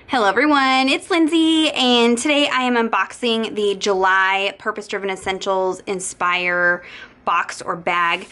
Hello everyone, it's Lindsay, and today I am unboxing the July Purpose Driven Essentials Inspire box or bag.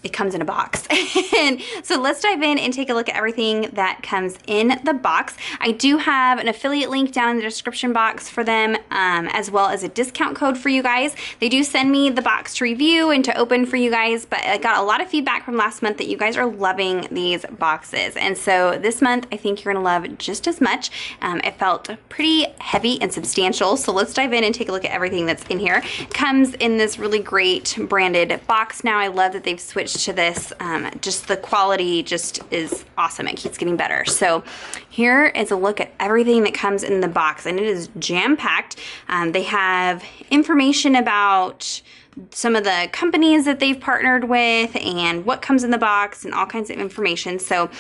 It comes in a box. And so let's dive in and take a look at everything that comes in the box. I do have an affiliate link down in the description box for them, as well as a discount code for you guys. They do send me the box to review and to open for you guys, but I got a lot of feedback from last month that you guys are loving these boxes. And so this month, I think you're gonna love just as much. It felt pretty heavy and substantial. So let's dive in and take a look at everything that's in here. It comes in this really great branded box now. I love that they've switched to this. Just the quality just is awesome. It keeps getting better. So here is a look at everything that comes in the box, and it is jam-packed. They have information about some of the companies that they've partnered with and what comes in the box and all kinds of information. So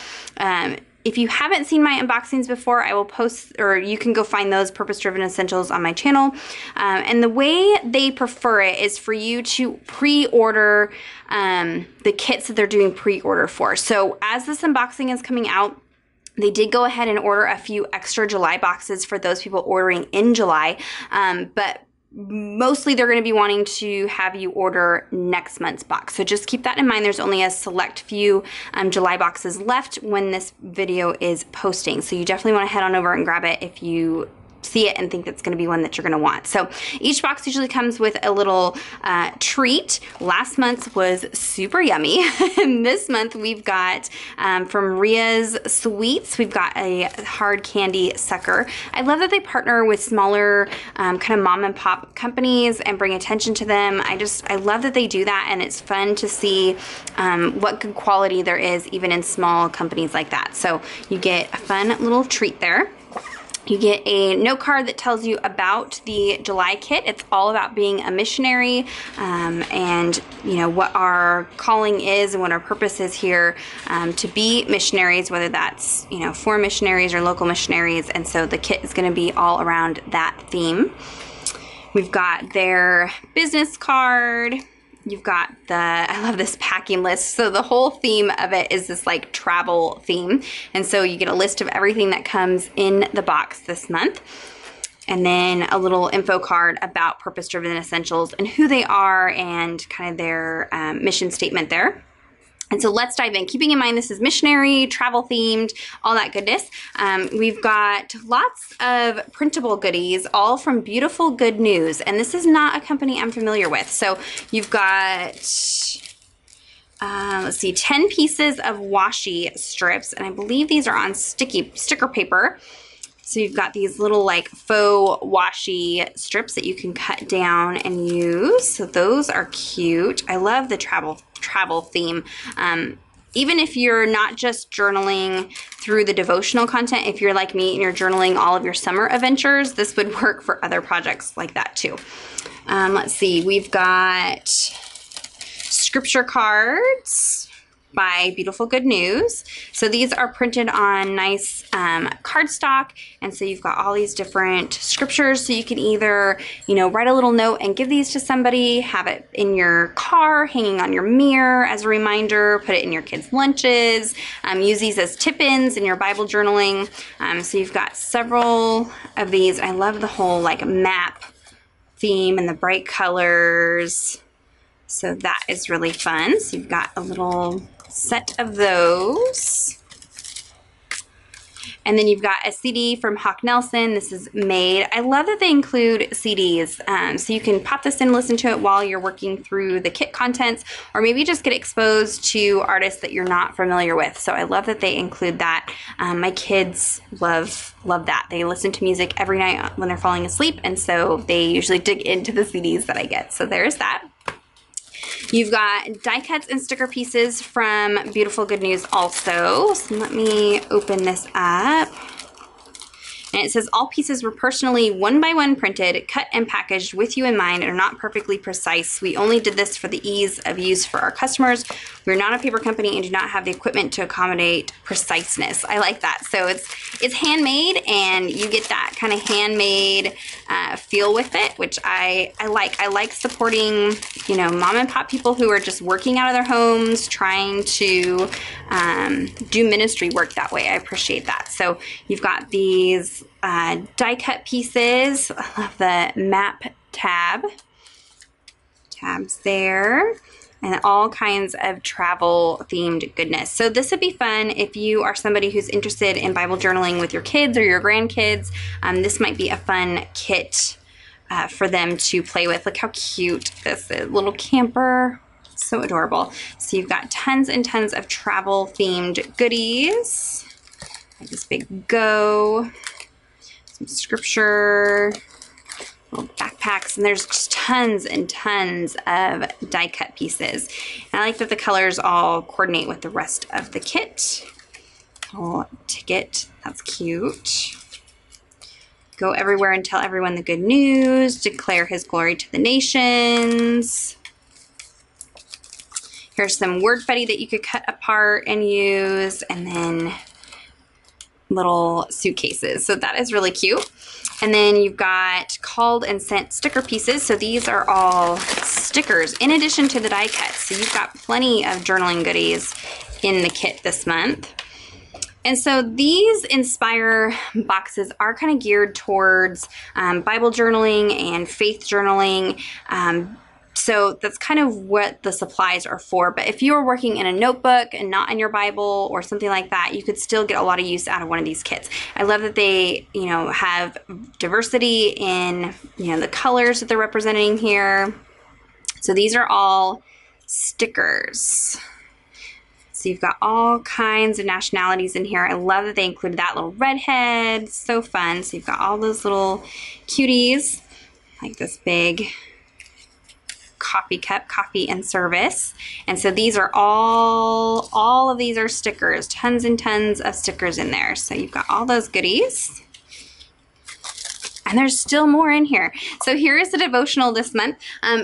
if you haven't seen my unboxings before, I will post, or you can go find those Purpose Driven Essentials on my channel. And the way they prefer it is for you to pre-order the kits that they're doing pre-order for. So as this unboxing is coming out, they did go ahead and order a few extra July boxes for those people ordering in July, but mostly they're going to be wanting to have you order next month's box. So just keep that in mind. There's only a select few July boxes left when this video is posting. So you definitely want to head on over and grab it if you see it and think that's going to be one that you're going to want. So each box usually comes with a little treat. Last month's was super yummy. And this month we've got from Ria's Sweets, we've got a hard candy sucker. I love that they partner with smaller kind of mom and pop companies and bring attention to them. I love that they do that, and it's fun to see what good quality there is even in small companies like that. So you get a fun little treat there. You get a note card that tells you about the July kit. It's all about being a missionary, and you know what our calling is and what our purpose is here, to be missionaries, whether that's foreign missionaries or local missionaries. And so the kit is going to be all around that theme. We've got their business card. You've got I love this packing list. So the whole theme of it is this like travel theme. And so you get a list of everything that comes in the box this month. And then a little info card about Purpose Driven Essentials and who they are and kind of their mission statement there. And so let's dive in. Keeping in mind this is missionary, travel themed, all that goodness. We've got lots of printable goodies, all from Beautiful Good News. And this is not a company I'm familiar with. So you've got, let's see, 10 pieces of washi strips. And I believe these are on sticker paper. So you've got these little like faux washi strips that you can cut down and use. So those are cute. I love the travel theme. Even if you're not just journaling through the devotional content, if you're like me and you're journaling all of your summer adventures, this would work for other projects like that too. Let's see, we've got scripture cards by Beautiful Good News. So these are printed on nice cardstock, and so you've got all these different scriptures. So you can either, write a little note and give these to somebody, have it in your car, hanging on your mirror as a reminder, put it in your kids' lunches, use these as tip-ins in your Bible journaling. So you've got several of these. I love the whole like map theme and the bright colors. So that is really fun. So you've got a little set of those. And then you've got a CD from Hawk Nelson. This is Made. I love that they include CDs. So you can pop this in, listen to it while you're working through the kit contents, or maybe just get exposed to artists that you're not familiar with. So I love that they include that. My kids love that. They listen to music every night when they're falling asleep, and so they usually dig into the CDs that I get. So there's that. You've got die cuts and sticker pieces from Beautiful Good News also. So let me open this up. And it says, all pieces were personally 1 by 1 printed, cut and packaged with you in mind, and are not perfectly precise. We only did this for the ease of use for our customers. We're not a paper company and do not have the equipment to accommodate preciseness. I like that. So it's handmade, and you get that kind of handmade feel with it, which I like. I like supporting, you know, mom and pop people who are just working out of their homes, trying to do ministry work that way. I appreciate that. So you've got these die cut pieces. I love the map tabs there, and all kinds of travel themed goodness. So this would be fun if you are somebody who's interested in Bible journaling with your kids or your grandkids. This might be a fun kit for them to play with. Look how cute this is, little camper. So adorable. So you've got tons and tons of travel themed goodies, like this big go, some scripture, little backpacks, and there's just tons and tons of die cut pieces. And I like that the colors all coordinate with the rest of the kit. Little ticket, that's cute. Go everywhere and tell everyone the good news, declare his glory to the nations. Here's some word fetty that you could cut apart and use, and then little suitcases. So that is really cute. And then you've got called and sent sticker pieces. So these are all stickers in addition to the die cuts. So you've got plenty of journaling goodies in the kit this month. And so these Inspire boxes are kind of geared towards Bible journaling and faith journaling. So that's kind of what the supplies are for. But if you're working in a notebook and not in your Bible or something like that, you could still get a lot of use out of one of these kits. I love that they, you know, have diversity in, you know, the colors that they're representing here. So these are all stickers. So you've got all kinds of nationalities in here. I love that they included that little redhead. So fun. So you've got all those little cuties, like this big coffee cup, coffee and service. And so these are all of these are stickers, tons and tons of stickers in there. So you've got all those goodies. And there's still more in here. So here is the devotional this month.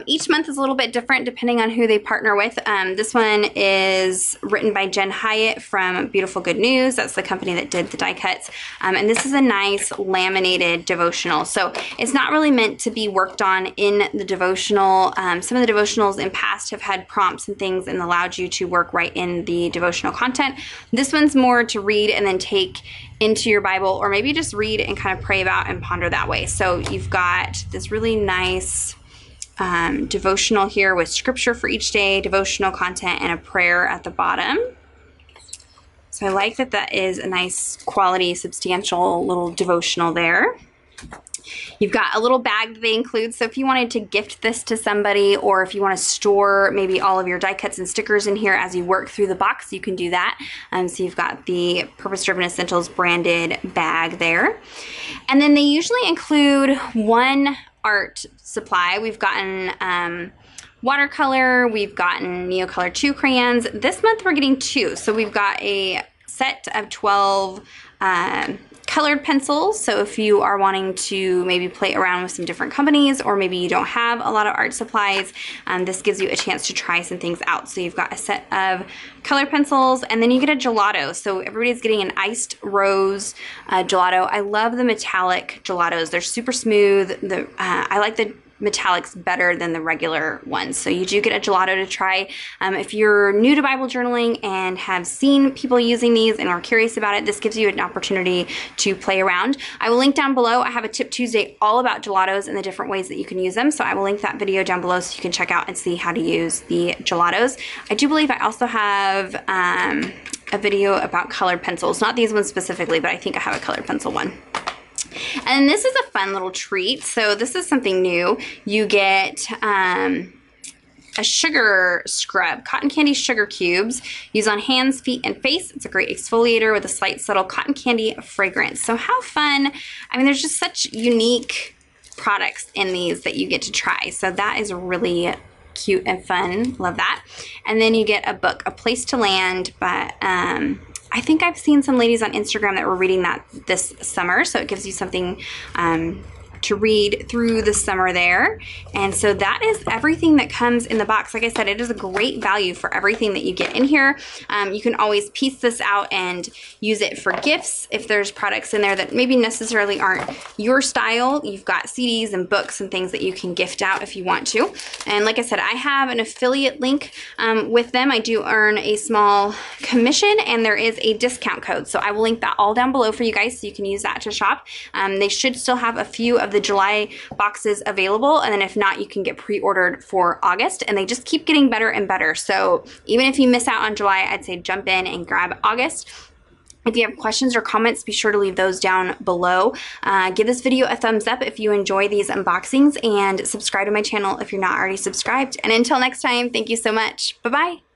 Each month is a little bit different depending on who they partner with. This one is written by Jen Hyatt from Beautiful Good News. That's the company that did the die cuts. And this is a nice laminated devotional. So it's not really meant to be worked on in the devotional. Some of the devotionals in past have had prompts and things and allowed you to work right in the devotional content. This one's more to read and then take into your Bible, or maybe just read and kind of pray about and ponder that way. So you've got this really nice devotional here with scripture for each day, devotional content, and a prayer at the bottom. So I like that that is a nice quality, substantial little devotional there. You've got a little bag that they include, so if you wanted to gift this to somebody, or if you want to store maybe all of your die cuts and stickers in here as you work through the box, you can do that. So you've got the Purpose Driven Essentials branded bag there. And then they usually include one art supply. We've gotten watercolor, we've gotten Neocolor 2 crayons. This month we're getting 2, so we've got a set of 12 colored pencils. So if you are wanting to maybe play around with some different companies, or maybe you don't have a lot of art supplies, this gives you a chance to try some things out. So you've got a set of colored pencils, and then you get a gelato. So everybody's getting an iced rose gelato. I love the metallic gelatos. They're super smooth. I like the metallics better than the regular ones. So you do get a gelato to try. If you're new to Bible journaling and have seen people using these and are curious about it, this gives you an opportunity to play around. I will link down below. I have a Tip Tuesday all about gelatos and the different ways that you can use them. So I will link that video down below so you can check out and see how to use the gelatos. I do believe I also have a video about colored pencils. Not these ones specifically, but I think I have a colored pencil one. And this is a fun little treat. So this is something new. You get a sugar scrub, cotton candy sugar cubes, use on hands, feet, and face. It's a great exfoliator with a slight subtle cotton candy fragrance. So how fun. I mean, there's just such unique products in these that you get to try. So that is really cute and fun. Love that. And then you get a book, A Place to Land, by I think I've seen some ladies on Instagram that were reading that this summer, so it gives you something to read through the summer there. And so that is everything that comes in the box. Like I said, it is a great value for everything that you get in here. You can always piece this out and use it for gifts if there's products in there that maybe necessarily aren't your style. You've got CDs and books and things that you can gift out if you want to. And like I said, I have an affiliate link with them. I do earn a small commission, and there is a discount code. So I will link that all down below for you guys so you can use that to shop. They should still have a few of the July boxes available, and then if not, you can get pre-ordered for August, and they just keep getting better and better. So even if you miss out on July, I'd say jump in and grab August. If you have questions or comments, be sure to leave those down below. Give this video a thumbs up if you enjoy these unboxings, and subscribe to my channel if you're not already subscribed. And until next time, thank you so much. Bye-bye.